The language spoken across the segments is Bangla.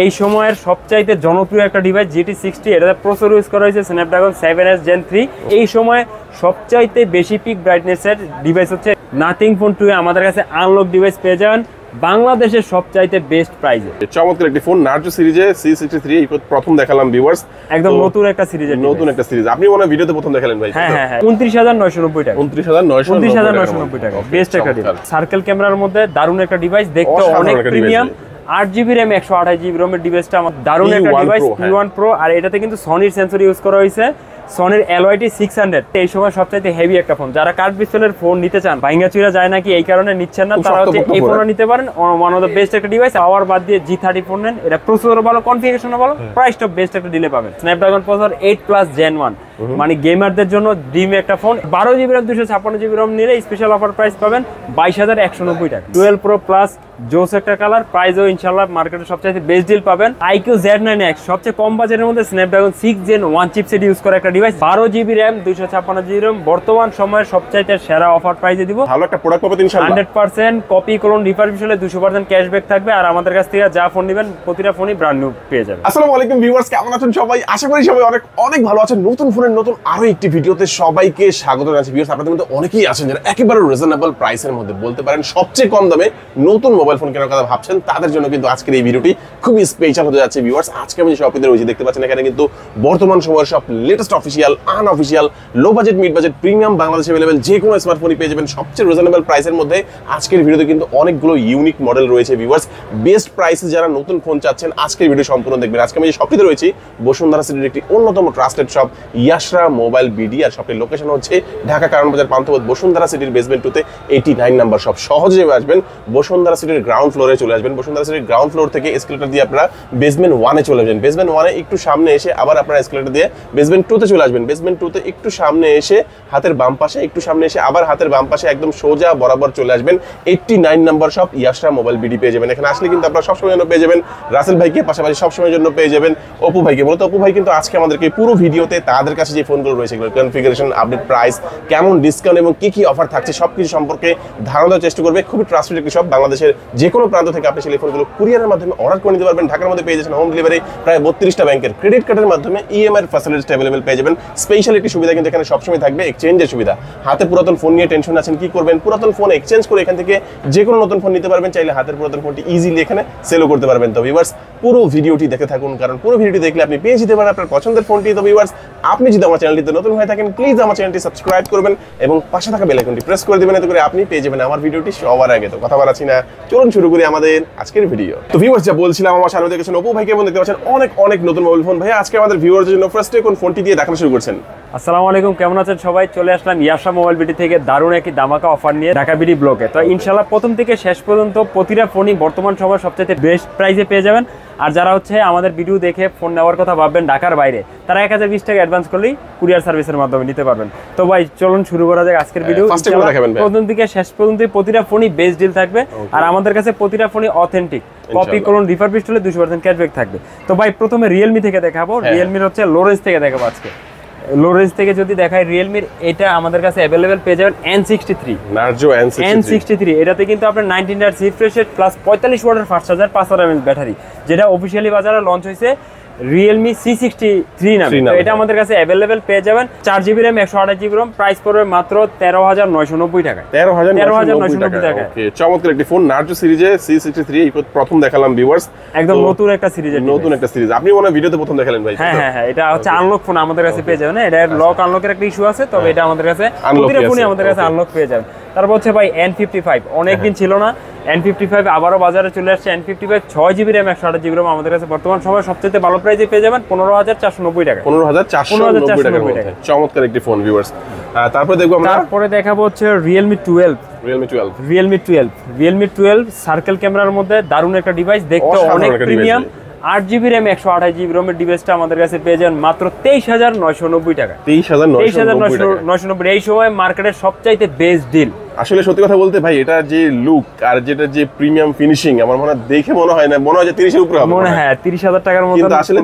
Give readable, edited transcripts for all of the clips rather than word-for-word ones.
এই সময়ের সবচাইতে জনপ্রিয় একটা ডিভাইস GT60, এটাতে প্রসেসর ইউজ করা হয়েছে স্ন্যাপড্রাগন 7S Gen 3। এই সময় সবচাইতে বেশি পিক ব্রাইটনেসের ডিভাইস হচ্ছে নাথিং ফোন 2। আমাদের কাছে আনলক ডিভাইস পেয়ে যাবেন বাংলাদেশের সবচাইতে বেস্ট প্রাইসে। চমৎকার একটি ফোন নার্জো সিরিজে C63 এই প্রথম দেখালাম ভিউয়ার্স, একদম নতুন একটা সিরিজ। আপনি মনে ভিডিওতে প্রথম দেখালেন ভাই? হ্যাঁ 29990 টাকা। 29990 টাকা বেস্ট একটা ডিভাইস। সার্কেল ক্যামেরার মধ্যে দারুণ একটা ডিভাইস, দেখতে অনেক premium. 8GB RAM 128GB ROM এর ডিভাইসটা আমার দারুণ একটা ডিভাইস P1 Pro। আর এটাতে কিন্তু সনির সেন্সর ইউজ করা হয়েছে, সনির LYT 600। এই সময় সবচাইতে হেভি একটা ফোন। যারা কার্ড পিস্তলের ফোন নিতে চান, ভাঙা চুরা যায় নাকি এই কারণে নিচ্ছেন না, তারা হচ্ছে এই ফোনটা নিতে পারেন। ওয়ান অফ দ্য বেস্ট একটা ডিভাইস। পাওয়ার বাদ দিয়ে G34 নেন, এটা প্রসেসর ভালো, কনফিগারেশন ভালো, প্রাইসটা বেস্ট একটা দিলে পাবেন। স্ন্যাপড্রাগন প্রসেসর 8+ Gen 1, মানে গেমারদের জন্য ড্রিম একটা phone. 12GB RAM 256GB ROM নিলে স্পেশাল অফার প্রাইস পাবেন 22,190 টাকা। 12 Pro Plus জোস একটা কালার, প্রাইসও ইনশাআল্লাহ মার্কেটে সবচেয়ে বেস্ট ডিল পাবেন। IQ Z9X সবচেয়ে কম বাজেটের মধ্যে স্ন্যাপড্রাগন 6 Gen 1 চিপসেট ইউজ করা একটা device. 12GB RAM 256GB ROM, বর্তমান সময়ের সবচাইতে সেরা অফার প্রাইসে দিব। ভালো একটা প্রোডাক্ট পাবেন ইনশাআল্লাহ। 100% কপি করুন, রিফারবিশ হলে 200% ক্যাশব্যাক থাকবে। আর আমাদের কাছ থেকে যা ফোন নেবেন প্রতিটা ফোনই ব্র্যান্ড নিউ পেয়ে যাবেন। আসসালামু আলাইকুম ভিউয়ার্স, কেমন আছেন সবাই? আশা করি সবাই অনেক ভালো আছেন। নতুন ফোনের নতুন আরো একটি ভিডিওতে সবাইকে স্বাগত জানাচ্ছি। ভিউয়ার্স, আপনাদের মধ্যে অনেকেই আছেন যারা একেবারে রিজনেবল প্রাইসের মধ্যে, বলতে পারেন সবচেয়ে কম দামে নতুন মোবাইল ফোন কেনার কথা ভাবছেন, তাদের জন্য কিন্তু আজকের এই ভিডিওটি খুবই স্পেশাল হতে যাচ্ছে। ভিউয়ার্স, আজকে আমি যে শপটিতে রয়েছি দেখতে পাচ্ছেন, এখানে কিন্তু বর্তমান সময়ের সব latest official, unofficial, low budget, mid budget, premium বাংলাদেশে अवेलेबल যে কোনো স্মার্টফোনই পেয়ে যাবেন সবচেয়ে রিজনেবল প্রাইসের মধ্যে। আজকের ভিডিওতে কিন্তু অনেকগুলো ইউনিক মডেল রয়েছে। ভিউয়ার্স, বেস্ট প্রাইসে যারা নতুন ফোন চাচ্ছেন আজকের ভিডিও সম্পূর্ণ দেখবেন। আজকে আমি যে শপটিতে রয়েছি বসুন্ধরা সিটির একটি অন্যতম trusted shop Yashra mobile BD. আর শপটির লোকেশন হচ্ছে ঢাকা কারণ বাজার পান্থপথ বসুন্ধরা সিটির বেসমেন্ট 2তে 89 নাম্বার শপ। সহজে আসবেন, বসুন্ধরা সিটির গ্রাউন্ড ফ্লোরে চলে আসবেন। বসুন্ধরা সিটির গ্রাউন্ড ফ্লোর থেকে এসকেলেটর দিয়ে আপনারা বেসমেন্ট 1-এ চলে যাবেন। বেসমেন্ট 1-এ একটু সামনে এসে আবার আপনারা এসকেলেটর দিয়ে বেসমেন্ট 2-তে চলে আসবেন। বেসমেন্ট 2-তে একটু সামনে এসে হাতের বাম পাশে, একটু সামনে এসে আবার হাতের বাম পাশে একদম সোজা বরাবর চলে আসবেন 89 number shop Yashra mobile BD পেয়ে যাবেন। এখানে আসলে কিন্তু আপনারা সবসময় জন্য পেয়ে যাবেন রাসেল ভাইকে, পাশাপাশি সবসময়ের জন্য পেয়ে যাবেন অপু ভাইকে। মূলত অপু ভাই কিন্তু আজকে আমাদেরকে পুরো ভিডিওতে তাদের কাছে যে ফোনগুলো রয়েছে, কনফিগারেশন, আপডেট, প্রাইস, কেমন ডিসকাউন্ট এবং কি অফার থাকছে সবকিছু সম্পর্কে ধারণা দেওয়ার চেষ্টা করবে। খুবই ট্রাস্টেড একটি শপ। বাংলাদেশের যে কোনো প্রান্ত থেকে আপনি সেই ফোনগুলো কুরিয়ারের মাধ্যমে অর্ডার করে নিতে পারবেন। ঢাকার মধ্যে পেয়ে যাচ্ছেন হোম ডেলিভারি। প্রায় 32টা ব্যাংকের ক্রেডিট কার্ডের মাধ্যমে EMI ফ্যাসিলিটিস अवेलेबल পেয়ে যাবেন। স্পেশাল একটি সুবিধা কিন্তু এখানে সবসময় থাকবে, এক্সচেঞ্জের সুবিধা। হাতে পুরাতন ফোন নিয়ে টেনশন আছেন, কি করবেন, পুরাতন ফোন এক্সচেঞ্জ করে এখান থেকে যে কোনো নতুন ফোন নিতে পারবেন। চাইলে হাতের পুরাতন ফোনটি ইজিলি এখানে সেলও করতে পারবেন। তো ভিউয়ার্স, পুরো ভিডিওটি দেখে থাকুন, কারণ পুরো ভিডিওটি দেখলে আপনি পেয়ে যেতে পারেন আপনার পছন্দের ফোনটি। তো ভিউয়ার্স, আপনি যদি আমার চ্যানেলটিতে নতুন হয়ে থাকেন, প্লিজ আমার চ্যানেলটি সাবস্ক্রাইব করবেন এবং পাশে থাকা বেল আইকনটি প্রেস করে দিবেন, এতে করে আপনি পেয়ে যাবেন আমার ভিডিওটি সবার আগে। তো কথা বাড়াচ্ছি না, চলুন শুরু করি আমাদের আজকের ভিডিও। তো ভিউয়ার্স, যা বলছিলাম, আমার সামনে দেখেছেন অপু ভাইকে এবং দেখতে পাচ্ছেন অনেক নতুন মোবাইল ফোন। ভাইয়া, আজকে আমাদের ভিউয়ারদের জন্য ফার্স্টে কোন ফোনটি দিয়ে দেখানো শুরু করছেন? আসসালামু আলাইকুম, কেমন আছেন সবাই? চলে আসলাম ইয়াশরা মোবাইল বিডি থেকে দারুণ একটি ধামাকা অফার নিয়ে ঢাকা বিডি ব্লকে। তো ইনশাআল্লাহ প্রথম থেকে শেষ পর্যন্ত প্রতিটা ফোনই বর্তমান সময় সবচেয়ে বেস্ট প্রাইসে পেয়ে যাবেন। আর যারা হচ্ছে আমাদের ভিডিও দেখে ফোন নেওয়ার কথা ভাববেন ঢাকার বাইরে, তারা 1020 টাকা অ্যাডভান্স করলেই কুরিয়ার সার্ভিসের মাধ্যমে নিতে পারবেন। তো ভাই চলুন শুরু করা যাক আজকের ভিডিও। প্রথম থেকে শেষ পর্যন্ত প্রতিটা ফোনই বেস্ট ডিল থাকবে। আর আমাদের কাছে প্রতিটা ফোনই অথেন্টিক, কপি করুন, রিফারবিশ হলে 200% ক্যাশব্যাক থাকবে। তো ভাই প্রথমে রিয়েলমি থেকে দেখাবো। রিয়েলমির হচ্ছে লো রেঞ্জ থেকে দেখাবো আজকে। লো রেঞ্জ থেকে যদি দেখাই, রিয়েলমির এটা আমাদের কাছে अवेलेबल পেয়ে যাবেন N63 নার্জো N63। এটাতে কিন্তু আপনার 19 Hz রিফ্রেশ রেট প্লাস 45 ওয়াটের ফাস্ট চার্জার, 5000 mAh ব্যাটারি, যেটা অফিশিয়ালি বাজারে লঞ্চ হয়েছে Realme C63 নামে। তো এটা আমাদের কাছে अवेलेबल পেয়ে যাবেন। 4GB RAM 128GB ROM, price পড়বে মাত্র 13,990 টাকা। 13,990 টাকা। ওকে, চমৎকার একটি ফোন নার্জো সিরিজে C63 এই প্রথম দেখালাম ভিউয়ার্স। একদম নতুন একটা সিরিজ। আপনি মনে ভিডিওতে প্রথম দেখালেন ভাই? হ্যাঁ, এটা হচ্ছে আনলক ফোন আমাদের কাছে পেয়ে যাবেন। এটা লক আনলকের একটা ইস্যু আছে, তবে এটা আমাদের কাছে প্রতিটা ফোনই আমাদের কাছে আনলক পেয়ে যাবেন। তারপর হচ্ছে ভাই N55, অনেকদিন ছিল না। N55 আবারও বাজারে চলে আসছে। N55 6GB RAM 128GB ROM আমাদের কাছে বর্তমান সময় সবচেয়ে ভালো প্রাইসে পেয়ে যাবেন 15,490 টাকা। 15,490 টাকা। চমৎকার একটি ফোন ভিউয়ার্স। তারপরে দেখবো আমরা, তারপরে দেখাবো হচ্ছে Realme 12 সার্কেল ক্যামেরার মধ্যে দারুণ একটা ডিভাইস, দেখতে অনেক premium. 8GB RAM 128GB ROM এর ডিভাইসটা আমাদের কাছে পেয়ে যান মাত্র 23,990 টাকা। 23,990। এই সময় মার্কেটের সবচাইতে বেস্ট ডিল। আসলে সত্যি কথা বলতে ভাই, এটা যে লুক আর যেটা যে প্রিমিয়াম ফিনিশিং, আমার মনে হয় দেখে মনে হয় না, মনে হয় যে 30 এর উপরে হবে। মনে হয় 30,000 টাকার মতো, কিন্তু আসলে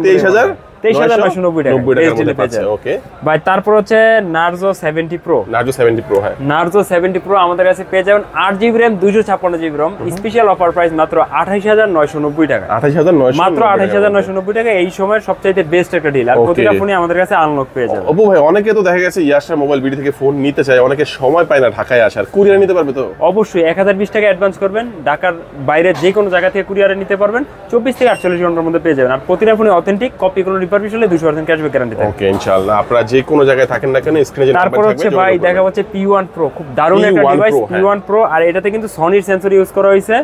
23,990 টাকা বেস্ট ডিলে পেয়ে যাবেন। ওকে ভাই তারপর হচ্ছে নার্জো 70 প্রো। নার্জো 70 প্রো, হ্যাঁ নার্জো 70 প্রো আমাদের কাছে পেয়ে যাবেন 8GB RAM 256GB ROM, special offer price মাত্র 28,990 টাকা। 28,990 মাত্র 28,990 টাকা, এই সময়ের সবচাইতে বেস্ট একটা ডিল। আর প্রতিটা ফোনই আমাদের কাছে আনলক পেয়ে যাবে। অপু ভাই, অনেকে তো দেখা গেছে ইয়াশা মোবাইল বিডি থেকে ফোন নিতে চায়, অনেকে সময় পায় না ঢাকায় আসার, কুরিয়ার নিতে পারবে তো? অবশ্যই 1020 টাকা অ্যাডভান্স করবেন, ঢাকার বাইরে যে কোনো জায়গা থেকে কুরিয়ারে নিতে পারবেন, 24 থেকে 48 ঘন্টার মধ্যে পেয়ে যাবেন। আর প্রতিটা ফোনে অথেন্টিক, কপি কোনো রিপাবলিশ হলে 200% ক্যাশব্যাক গ্যারান্টি থাকে। ওকে ইনশাআল্লাহ, আপনারা যে কোনো জায়গায় থাকেন না কেন স্ক্রিনে যে নাম্বার তারপর থাকবে। হচ্ছে ভাই দেখা হচ্ছে P1 Pro, খুব দারুণ একটা ডিভাইস P1 Pro। আর এটাতে কিন্তু সনির সেন্সর ইউজ করা হয়েছে,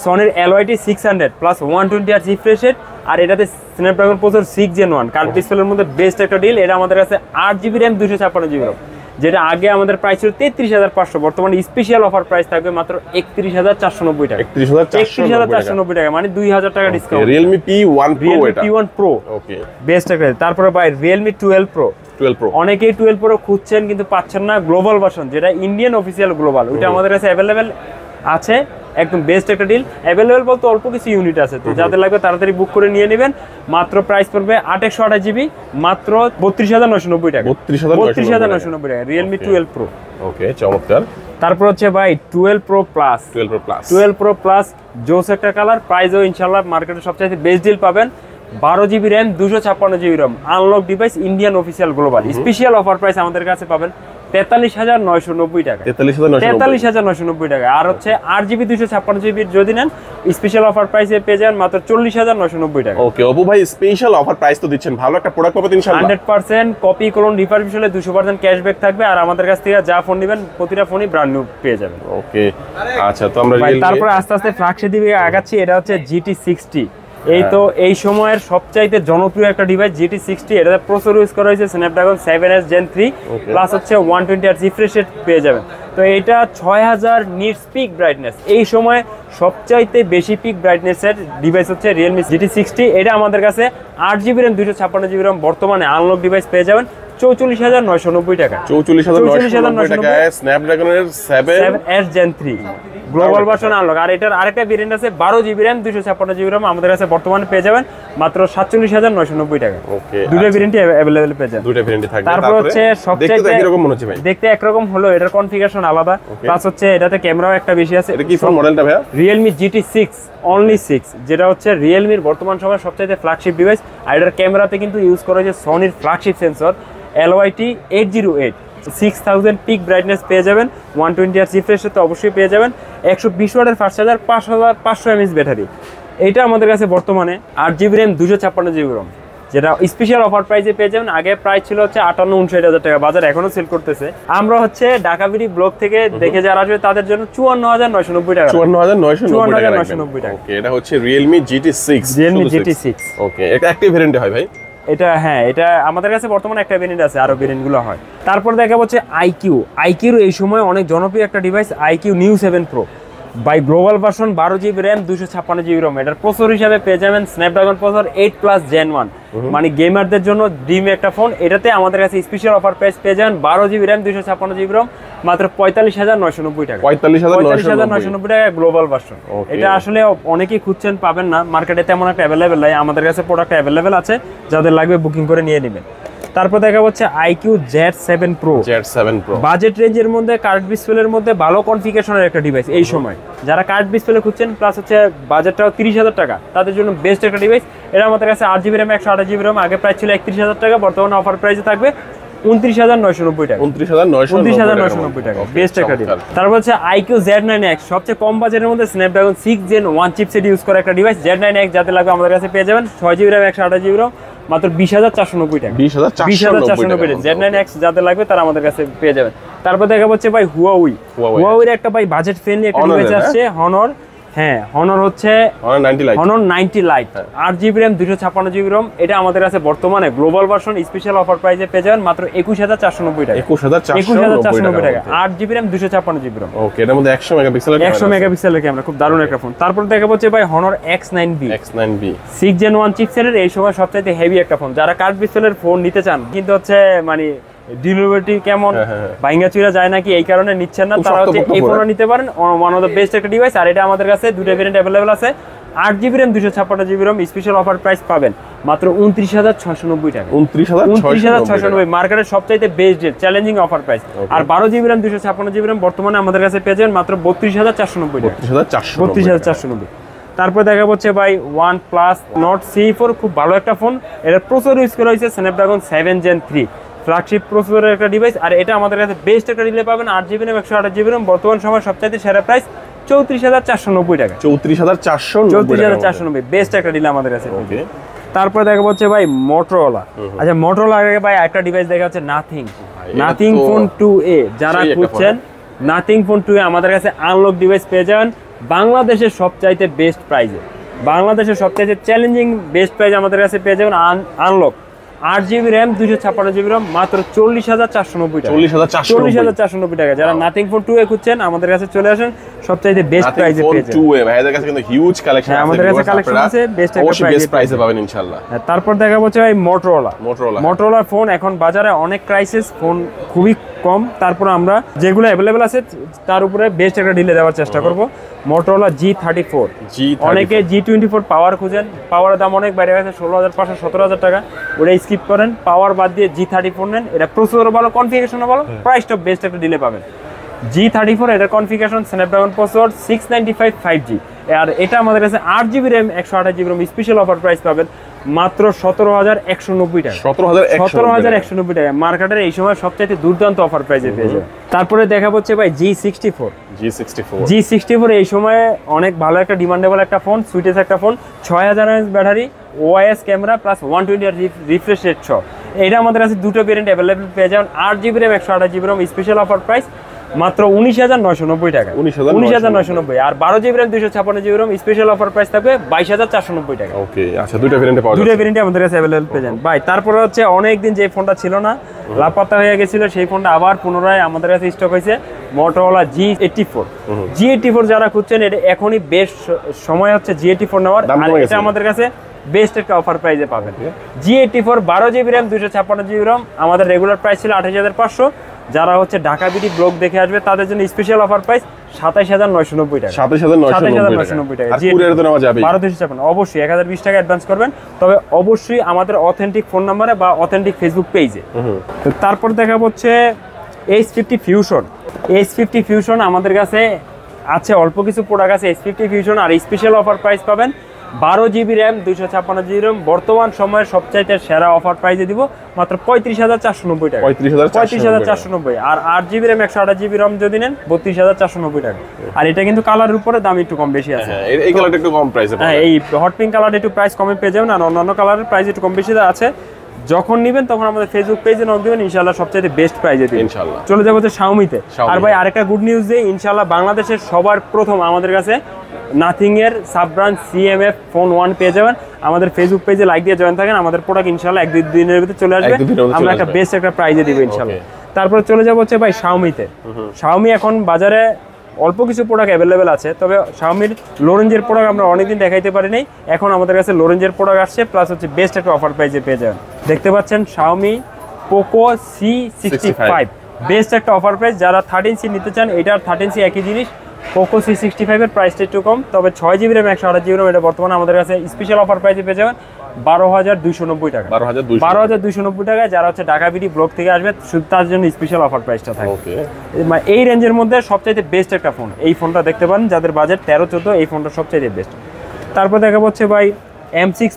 সনির LYT 600 plus 120Hz refresh rate. আর এটাতে স্ন্যাপড্রাগন প্রসেসর 6 Gen 1 কার্ভ ডিসপ্লের মধ্যে বেস্ট একটা ডিল। এটা আমাদের কাছে 8GB RAM 256GB ROM, যেটা আগে আমাদের প্রাইস ছিল 33,500, বর্তমানে স্পেশাল অফার প্রাইস থাকবে মাত্র 31,490 টাকা। 31,490 টাকা, মানে 2000 টাকা ডিসকাউন্ট। Realme P1 Pro, এটা P1 Pro ওকে বেস্ট একটা। তারপরে ভাই Realme 12 Pro। অনেকেই 12 Pro খুঁজছেন কিন্তু পাচ্ছেন না, গ্লোবাল ভার্সন যেটা ইন্ডিয়ান অফিসিয়াল গ্লোবাল, ওটা আমাদের কাছে অ্যাভেলেবেল আছে। একদম বেস্ট একটা ডিল। অ্যাভেলেবেল বলতে অল্প কিছু ইউনিট আছে, তো যাদের লাগবে তাড়াতাড়ি বুক করে নিয়ে নেবেন। মাত্র প্রাইস পড়বে 828GB, মাত্র 32,990 টাকা। 32,990 টাকা Realme 12 Pro। ওকে চমৎকার। তারপর হচ্ছে ভাই 12 Pro Plus। 12 Pro Plus জোস একটা কালার, প্রাইসও ইনশাআল্লাহ মার্কেটে সবচেয়ে বেস্ট ডিল পাবেন। 12GB RAM 256GB ROM, unlock device, Indian official global, special offer price আমাদের কাছে পাবেন 43,990 টাকা। 43,990 টাকা। আর হচ্ছে 8GB 256GB যদি নেন স্পেশাল অফার প্রাইসে পেয়ে যাবেন মাত্র 40,990 টাকা। ওকে অপু ভাই, স্পেশাল অফার প্রাইস তো দিচ্ছেন, ভালো একটা প্রোডাক্ট পাবেন ইনশাআল্লাহ। 100% কপি করুন, রিফারবিশ হলে 200% ক্যাশব্যাক থাকবে। আর আমাদের কাছ থেকে যা ফোন নেবেন প্রতিটা ফোনই ব্র্যান্ড নিউ পেয়ে যাবেন। ওকে আচ্ছা, তো আমরা তারপরে আস্তে আস্তে ফ্ল্যাগশিপ দিকে আগাচ্ছি। এটা হচ্ছে GT60। এই তো এই সময়ের সবচাইতে জনপ্রিয় একটা ডিভাইস GT60। এটাতে প্রসেসর ইউজ করা হয়েছে স্ন্যাপড্রাগন 7S Gen 3 প্লাস হচ্ছে 120Hz রিফ্রেশ রেট পেয়ে যাবেন। তো এটা 6000 নিটস পিক ব্রাইটনেস, এই সময় সবচাইতে বেশি পিক ব্রাইটনেসের ডিভাইস হচ্ছে Realme GT60। এটা আমাদের কাছে 8GB RAM 256GB ROM, বর্তমানে আনলক ডিভাইস পেয়ে যাবেন 44,990 টাকা। 44,990 টাকা স্ন্যাপড্রাগনের 7S Gen 3 global version unlock. আর এটার আরেকটা ভেরিয়েন্ট আছে 12GB RAM 256GB ROM, আমাদের কাছে বর্তমানে পেয়ে যাবেন মাত্র 47,990 টাকা। ওকে দুটো ভেরিয়েন্টই अवेलेबल পেয়ে যাবেন, দুটো ভেরিয়েন্টই থাকবে। তারপর হচ্ছে সবচেয়ে দেখতে একই রকম মনে হচ্ছে ভাই, দেখতে একরকম হলো, এটার কনফিগারেশন আলাদা, প্লাস হচ্ছে এটাতে ক্যামেরাও একটা বেশি আছে। এটা কি ফোন মডেলটা ভাই? Realme GT6 অনলি 6, যেটা হচ্ছে রিয়েলমির বর্তমান সময়ের সবচেয়ে ফ্ল্যাগশিপ ডিভাইস। আর এটার ক্যামেরাতে কিন্তু ইউজ করা হয়েছে সনির flagship sensor LYT 808, 6000 peak brightness পেয়ে যাবেন, 120Hz রিফ্রেশ রেট তো অবশ্যই পেয়ে যাবেন, 120 ওয়াটের ফাস্ট চার্জার, 5500 mAh ব্যাটারি। এটা আমাদের কাছে বর্তমানে 8GB RAM 256GB ROM, যেটা স্পেশাল অফার প্রাইসে পেয়ে যাবেন। আগে প্রাইস ছিল হচ্ছে 58-59 টাকা, বাজার এখনো সেল করতেছে। আমরা হচ্ছে ঢাকাবিডি ব্লগ থেকে দেখে যারা আসবে তাদের জন্য 54,990 টাকা। 54,990 টাকা। ওকে, এটা হচ্ছে Realme GT6। ওকে, এটা অ্যাক্টিভ ভেরিয়েন্ট হয় ভাই? এটা হ্যাঁ, এটা আমাদের কাছে বর্তমানে একটা ভেরিয়েন্ট আছে, আরো ভেরিয়েন্টগুলো হয়। তারপর দেখা হচ্ছে IQ এই সময় অনেক জনপ্রিয় একটা device IQ Neo 7 Pro by global version, 12GB RAM 256GB ROM। এটার প্রসেসর হিসাবে পেয়ে যাবেন স্ন্যাপড্রাগন প্রসেসর 8+ Gen 1, মানে গেমারদের জন্য ড্রিম একটা ফোন। এটাতে আমাদের কাছে স্পেশাল অফার প্রাইস পেয়ে যাবেন 12GB RAM 256GB ROM, মাত্র 45,990 টাকা। 45,990 টাকা গ্লোবাল ভার্সন। এটা আসলে অনেকেই খুঁজছেন, পাবেন না মার্কেটে, তেমন একটা অ্যাভেলেবেল নাই। আমাদের কাছে প্রোডাক্ট অ্যাভেলেবেল আছে, যাদের লাগবে বুকিং করে নিয়ে নেবেন। তারপর দেখা হচ্ছে IQ Z7 Pro। বাজেট রেঞ্জের মধ্যে কার্ড ডিসপ্লের মধ্যে ভালো কনফিগারেশনের একটা ডিভাইস এই সময়। যারা কার্ড ডিসপ্লে খুঁজছেন প্লাস হচ্ছে বাজেটটাও 30,000 টাকা, তাদের জন্য বেস্ট একটা ডিভাইস। এটা আমাদের কাছে 8GB RAM 128GB ROM, আগে প্রাইস ছিল 31,000 টাকা, বর্তমানে অফার প্রাইসে থাকবে 29,990 টাকা। 29,990 টাকা বেস্ট একটা ডিভাইস। তারপর হচ্ছে IQ Z9X, সবচেয়ে কম বাজেটের মধ্যে স্ন্যাপড্রাগন 6 Gen 1 চিপসেট ইউজ করা একটা ডিভাইস। Z9X যাদের লাগবে আমাদের কাছে পেয়ে যাবেন 6GB RAM 128GB ROM, মাত্র 20,490 টাকা। 20,490 টাকা Z9X যাদের লাগবে তারা আমাদের কাছে পেয়ে যাবেন। তারপর দেখা হচ্ছে ভাই হুয়াওয়ের একটা ভাই বাজেট ফ্রেন্ডলি একটা ডিভাইস আসছে, হনর। হ্যাঁ, হনর হচ্ছে Honor 90 light, 8GB RAM 256GB ROM। এটা আমাদের কাছে বর্তমানে গ্লোবাল ভার্সন স্পেশাল অফার প্রাইসে পেয়ে যাবেন মাত্র 21,490 টাকা। 21,490 টাকা 8GB RAM 256GB ROM। ওকে, এটার মধ্যে 100 মেগাপিক্সেলের ক্যামেরা, খুব দারুণ একটা ফোন। তারপর দেখা হচ্ছে ভাই হনর X9B 6 Gen 1 চিপসেটের, এই সময় সবচেয়ে হেভি একটা ফোন। যারা কার্ড ডিসপ্লের ফোন নিতে চান কিন্তু হচ্ছে মানে ডিলিভারি কেমন ভাঙা চুরা যায় নাকি এই কারণে নিচ্ছেন না, তারা হচ্ছে এই ফোনটা নিতে পারেন। ওয়ান অফ দ্য বেস্ট একটা ডিভাইস। আর এটা আমাদের কাছে দুটো ভেরিয়েন্ট অ্যাভেলেবেল আছে, 8GB RAM 256GB ROM, special offer price পাবেন মাত্র 29,690 টাকা। 29,690 মার্কেটের সবচাইতে best rate, challenging offer price. আর 12 জিবি র্যাম 256 জিবি র্যাম বর্তমানে আমাদের কাছে পেয়ে যাবেন মাত্র 32,490 টাকা। 32,490। তারপর দেখা হচ্ছে ভাই OnePlus Nord C4, খুব ভালো একটা ফোন। এর প্রসেসর ইউজ করা হয়েছে Snapdragon 7 Gen 3 ফ্ল্যাগশিপ প্রসেসরের একটা ডিভাইস। আর এটা আমাদের কাছে বেস্ট একটা ডিলে পাবেন, 8 জিবি র্যাম 128 জিবি র্যাম। বর্তমান সময় সবচাইতে সেরা প্রাইস 34,490 টাকা। 34,490 বেস্ট একটা ডিলে আমাদের কাছে। তারপর দেখা হচ্ছে ভাই Motorola। আচ্ছা, Motorola আগে ভাই একটা ডিভাইস দেখা হচ্ছে নাথিং ফোন 2A। যারা খুঁজছেন নাথিং ফোন 2A আমাদের কাছে আনলক ডিভাইস পেয়ে যাবেন বাংলাদেশের সবচাইতে বেস্ট প্রাইসে। বাংলাদেশের সবচাইতে চ্যালেঞ্জিং বেস্ট প্রাইস আমাদের কাছে পেয়ে যাবেন unlock 8 GB RAM 256 GB RAM মাত্র 40,490 টাকা। 40,490 টাকা। যারা নাথিং ফোন 2A খুঁজছেন আমাদের কাছে চলে আসেন, সবচাইতে বেস্ট প্রাইসে পেয়ে যাবেন। 2A ভাইদের কাছে কিন্তু হিউজ কালেকশন আছে, আমাদের কাছে কালেকশন আছে, বেস্ট একটা প্রাইসে পাবেন ইনশাআল্লাহ। তারপর দেখা হচ্ছে ভাই Motorola ফোন এখন বাজারে অনেক ক্রাইসিস, ফোন খুবই কম। তারপর আমরা যেগুলো अवेलेबल আছে তার উপরে বেস্ট একটা ডিলে দেওয়ার চেষ্টা করব। Motorola G34। অনেকে G24 পাওয়ার খুঁজেন, পাওয়ারের দাম অনেক বাইরে গেছে, 16,500 17,000 টাকা। ওটা স্কিপ করেন, পাওয়ার বাদ দিয়ে G34 নেন। এটা প্রসেসর ভালো, কনফিগারেশনও ভালো, প্রাইসটা বেস্ট একটা ডিলে পাবেন। G34 এটার কনফিগারেশন Snapdragon প্রসেসর 695 5G। আর এটা আমাদের কাছে 8 GB RAM 128 GB RAM special offer price পাবেন মাত্র 17,190 টাকা। 17,190 টাকা। মার্কেটের এই সময় সবচাইতে দুর্দান্ত অফার প্রাইসে পেয়ে যাবেন। তারপরে দেখা হচ্ছে ভাই G64 এই সময়ে অনেক ভালো একটা ডিমান্ডেবল একটা ফোন, সুইটেস একটা phone. 6000 mAh battery, OIS camera plus 120 refresh rate সহ। এটা আমাদের কাছে দুটো ভেরিয়েন্ট अवेलेबल পেয়ে যাবেন। 8 GB RAM 128 GB RAM special offer price মাত্র 19,990 টাকা। 19,990। আর 12 GB RAM 256 GB RAM special offer price থাকবে 22,490 টাকা। ওকে, আচ্ছা, দুটো ভেরিয়েন্টে পাওয়া যাবে। দুটো ভেরিয়েন্টে আমাদের কাছে अवेलेबल পেয়ে যান ভাই। তারপরে হচ্ছে অনেকদিন যে ফোনটা ছিল না, লাপাত্তা হয়ে গেছিল, সেই ফোনটা আবার পুনরায় আমাদের কাছে স্টক হয়েছে, Motorola G84। যারা খুঁজছেন এটা এখনই বেস্ট সময় হচ্ছে G84 নেওয়ার। আর এটা আমাদের কাছে বেস্ট একটা অফার প্রাইসে পাবেন। G84 12 GB RAM 256 GB RAM আমাদের রেগুলার প্রাইস ছিল 28,500। যারা হচ্ছে ঢাকা বিডি ব্লগ দেখে আসবে তাদের জন্য স্পেশাল অফার প্রাইস 27,990 টাকা। 27,990 টাকা। আর কুরিয়ারে তো নেওয়া যাবে 12,256। অবশ্যই 1020 টাকা অ্যাডভান্স করবেন, তবে অবশ্যই আমাদের অথেন্টিক ফোন নম্বরে বা অথেন্টিক ফেসবুক পেজে। তারপর দেখা হচ্ছে H50 Fusion আমাদের কাছে আছে অল্প কিছু প্রোডাক্ট আছে। H50 Fusion আর স্পেশাল অফার প্রাইস পাবেন 12 জিবি র্যাম 256 জিবি র্যাম। বর্তমান সময়ের সবচাইতে সেরা অফার প্রাইসে দিব মাত্র 35,490 টাকা। 35,490। আর 8 জিবি র্যাম 128 জিবি র্যাম যদি নেন 32,490 টাকা। আর এটা কিন্তু কালারের উপরে দাম একটু কম বেশি আছে। এই কালারটা একটু কম প্রাইসে পাবেন। হ্যাঁ, এই হট পিঙ্ক কালারটা একটু প্রাইস কমে পেয়ে যাবেন, আর অন্যান্য কালারের প্রাইস একটু কম বেশি আছে। যখন নেবেন তখন আমাদের ফেসবুক পেজে নক দিবেন, ইনশাআল্লাহ সবচেয়ে বেস্ট প্রাইজে দিবেন ইনশাআল্লাহ। চলে যাবো হচ্ছে Xiaomi-তে। আর ভাই আরেকটা গুড নিউজ যে ইনশাআল্লাহ বাংলাদেশের সবার প্রথম আমাদের কাছে নাথিং এর সাব ব্র্যান্ড CMF ফোন 1 পেয়ে যাবেন। আমাদের ফেসবুক পেজে লাইক দিয়ে জয়েন থাকেন, আমাদের প্রোডাক্ট ইনশাআল্লাহ 1-2 দিনের ভিতরে চলে আসবে, আমরা একটা বেস্ট একটা প্রাইজে দিব ইনশাআল্লাহ। তারপরে চলে যাবো হচ্ছে ভাই Xiaomi-তে। Xiaomi এখন বাজারে অল্প কিছু প্রোডাক্ট অ্যাভেলেবেল আছে, তবে Xiaomi-র লো রেঞ্জের প্রোডাক্ট আমরা অনেকদিন দেখাইতে পারি নাই। এখন আমাদের কাছে লো রেঞ্জের প্রোডাক্ট আসছে, প্লাস হচ্ছে বেস্ট একটা অফার প্রাইসে পেয়ে যাবেন। দেখতে পাচ্ছেন Xiaomi Poco C65 বেস্ট একটা অফার প্রাইস। যারা 13C নিতে চান, এটার 13C একই জিনিস। Poco C65 এর প্রাইসটা একটু কম, তবে 6 জিবি র্যাম 128 জিবি র্যাম এটা বর্তমানে আমাদের কাছে স্পেশাল অফার প্রাইসে পেয়ে যাবেন 12,290 টাকা। 12,290 টাকায় যারা হচ্ছে ঢাকা বিডি ব্লগ থেকে আসবে শুধু তার জন্য স্পেশাল অফার প্রাইসটা থাকে। এই রেঞ্জের মধ্যে সবচাইতে বেস্ট একটা ফোন, এই ফোনটা দেখতে পারেন যাদের বাজেট 13-14, এই ফোনটা সবচাইতে বেস্ট। তারপর দেখা হচ্ছে ভাই M6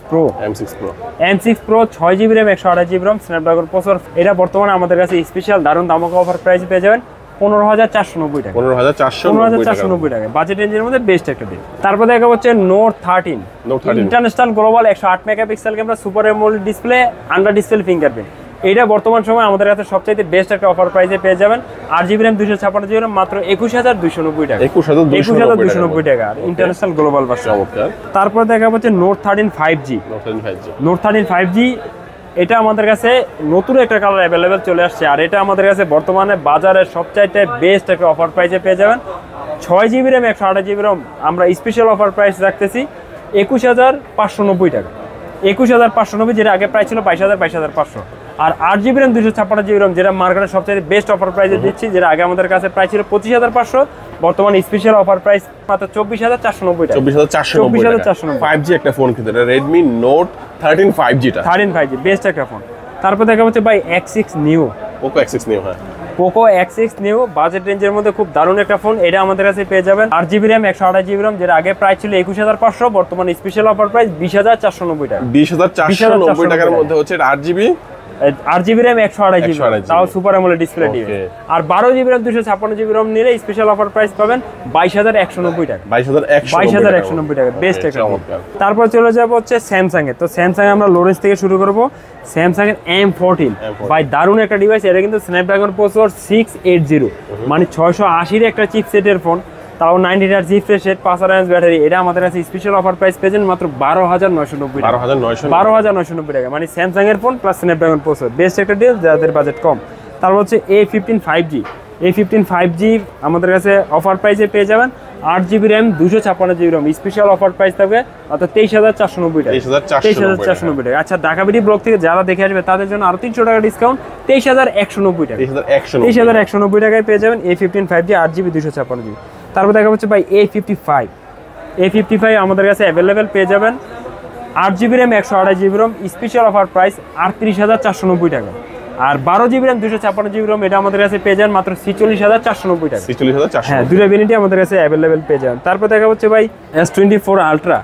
Pro 6 GB RAM 128 GB RAM Snapdragon processor. এটা বর্তমানে আমাদের কাছে স্পেশাল দারুণ দামক অফার প্রাইসে পেয়ে যাবেন 15,490 টাকা। 15,490 টাকা বাজেট রেঞ্জের মধ্যে বেস্ট একটা দিন। তারপর দেখা হচ্ছে Note 13 international global 108 megapixel camera, super AMOLED display, under display fingerprint. এটা বর্তমান সময় আমাদের কাছে সবচাইতে বেস্ট একটা অফার প্রাইসে পেয়ে যাবেন 8 জিবি র্যাম 256 জিবি র্যাম মাত্র 21,290 টাকা। 21,290 টাকা ইন্টারন্যাশনাল গ্লোবাল ভার্সন। তারপর দেখা হচ্ছে Note 13 5G। Note 13 5G এটা আমাদের কাছে নতুন একটা কালার অ্যাভেলেবেল চলে আসছে, আর এটা আমাদের কাছে বর্তমানে বাজারের সবচাইতে বেস্ট একটা অফার প্রাইসে পেয়ে যাবেন 6 জিবি র্যাম 128 জিবি র্যাম। আমরা স্পেশাল অফার প্রাইস রাখতেছি 21,590 টাকা। 21,590, যেটা আগে প্রাইস ছিল 22,500। আর 8GB RAM 256GB RAM যেটা মার্কেটে সবচেয়ে বেস্ট অফার প্রাইসে দিচ্ছি, যেটা আগে আমাদের কাছে প্রাইস ছিল 25,500, বর্তমানে স্পেশাল অফার প্রাইস মাত্র 24,490 টাকা। 24,490 5G একটা ফোন কিন্তু এটা Redmi Note 13 5G টা 13 5G বেস্ট একটা ফোন। তারপর দেখা হচ্ছে ভাই X6 Neo, Poco X6 Neo। হ্যাঁ, Poco X6 Neo বাজেট রেঞ্জের মধ্যে খুব দারুণ একটা ফোন। এটা আমাদের কাছে পেয়ে যাবেন 8GB RAM 128GB RAM, যেটা আগে প্রাইস ছিল 21,500, বর্তমানে স্পেশাল অফার প্রাইস 20,490 টাকা। 20,490 টাকার মধ্যে হচ্ছে 8GB 8GB RAM 128GB, তাও সুপার অ্যামোলেড ডিসপ্লে ডিভাইস। আর 12GB RAM 256GB RAM নিলে স্পেশাল অফার প্রাইস পাবেন 22,190 টাকা। 22,190 টাকা বেস্ট একটা ফোন। তারপর চলে যাব হচ্ছে স্যামসাং এর। তো স্যামসাং আমরা লো রেঞ্জ থেকে শুরু করব। স্যামসাং এর M14 ভাই দারুণ একটা ডিভাইস। এটা কিন্তু স্ন্যাপড্রাগন প্রসেসর 680, মানে 680 এর একটা চিপসেটের ফোন, তাও 90 Hz refresh rate, 5000 mAh battery. এটা আমাদের কাছে স্পেশাল অফার প্রাইস পেয়েছেন মাত্র 12,990 টাকা। 12,990 টাকা, মানে স্যামসাং এর phone plus Snapdragon processor, best একটা ডিল যাদের বাজেট কম। তারপর হচ্ছে A15 5G। A15 5G আমাদের কাছে অফার প্রাইসে পেয়ে যাবেন 8GB RAM 256GB RAM, special offer price থাকবে মাত্র 23,490 টাকা। 23,490 টাকা। আচ্ছা, ঢাকা বিডি ব্লক থেকে যারা দেখে আসবে তাদের জন্য আরো 300 টাকা ডিসকাউন্ট, 23,190 টাকা। 23,190 টাকায় পেয়ে যাবেন A15 5G 8GB 256GB। তারপর দেখা হচ্ছে ভাই A55 আমাদের কাছে অ্যাভেলেবেল পেয়ে যাবেন 8GB RAM 128GB RAM, special offer price 38,490 টাকা। আর 12GB RAM 256GB RAM এটা আমাদের কাছে পেয়ে যান মাত্র 46,490 টাকা। 46,490, হ্যাঁ, দুটো ভ্যারিয়েন্টই আমাদের কাছে অ্যাভেলেবেল পেয়ে যান। তারপর দেখা হচ্ছে ভাই S24 Ultra,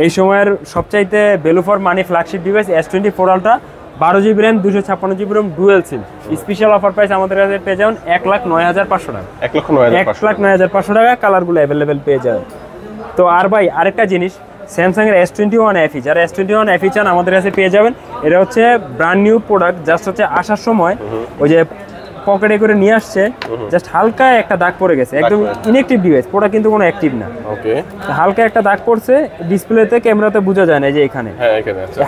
এই সময়ের সবচাইতে value for money flagship device S24 Ultra, 12GB RAM 256GB RAM dual SIM, special offer price আমাদের কাছে পেয়ে যাবেন 1,09,500 টাকা। 1,09,500 টাকা, কালারগুলো অ্যাভেলেবেল পেয়ে যাবেন। তো আর ভাই আরেকটা জিনিস, স্যামসাং এর S21 FE, যারা S21 FE চান আমাদের কাছে পেয়ে যাবেন। এটা হচ্ছে ব্র্যান্ড নিউ প্রোডাক্ট, জাস্ট হচ্ছে আসার সময় ওই যে পকেটে করে নিয়ে আসছে, জাস্ট হালকা একটা দাগ পড়ে গেছে, একদম ইনঅ্যাক্টিভ ডিভাইস, প্রোডাক্ট কিন্তু কোনো অ্যাক্টিভ না। ওকে, হালকা একটা দাগ পড়ছে, ডিসপ্লেতে ক্যামেরাতে বোঝা যায় না, এই যে এখানে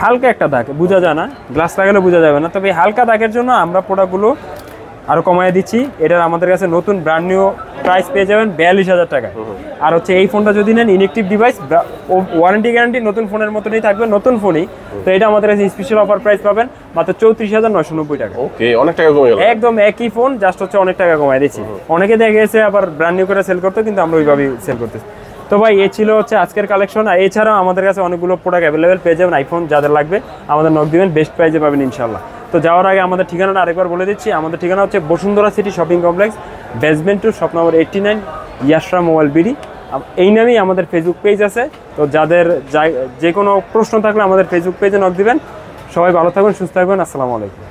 হালকা একটা দাগ বোঝা যায় না, গ্লাস লাগালে বোঝা যাবে না। তবে এই হালকা দাগের জন্য আমরা প্রোডাক্টগুলো আরো কমায় দিচ্ছি। এটার আমাদের কাছে নতুন ব্র্যান্ড নিউ প্রাইস পেয়ে যাবেন 42,000 টাকা। আর হচ্ছে এই ফোনটা যদি নেন ইনঅ্যাক্টিভ ডিভাইস, ওয়ারেন্টি গ্যারান্টি নতুন ফোনের মতনই থাকবে, নতুন ফোনই। তো এটা আমাদের কাছে স্পেশাল অফার প্রাইস পাবেন মাত্র 34,990 টাকা। ওকে, অনেক টাকা কমে গেল। একদম একই ফোন, জাস্ট হচ্ছে অনেক টাকা কমায় দিচ্ছি। অনেকে দেখে গেছে আবার ব্র্যান্ড নিউ করে সেল করতে, কিন্তু আমরা ওইভাবেই সেল করতেছি। তো ভাই এই ছিল হচ্ছে আজকের কালেকশন। আর এছাড়াও আমাদের কাছে অনেকগুলো প্রোডাক্ট অ্যাভেলেবেল পেয়ে যাবেন। আইফোন যাদের লাগবে আমাদের নক দিবেন, বেস্ট প্রাইসে পাবেন ইনশাল্লাহ। তো যাওয়ার আগে আমাদের ঠিকানাটা আরেকবার বলে দিচ্ছি। আমাদের ঠিকানা হচ্ছে Bashundhara city shopping complex, basement 2, shop number 89, Yashra mobile BD. এই নামেই আমাদের ফেসবুক পেজ আছে। তো যাদের যে কোনো প্রশ্ন থাকলে আমাদের ফেসবুক পেজে নক দিবেন। সবাই ভালো থাকবেন, সুস্থ থাকবেন। আসসালামু আলাইকুম।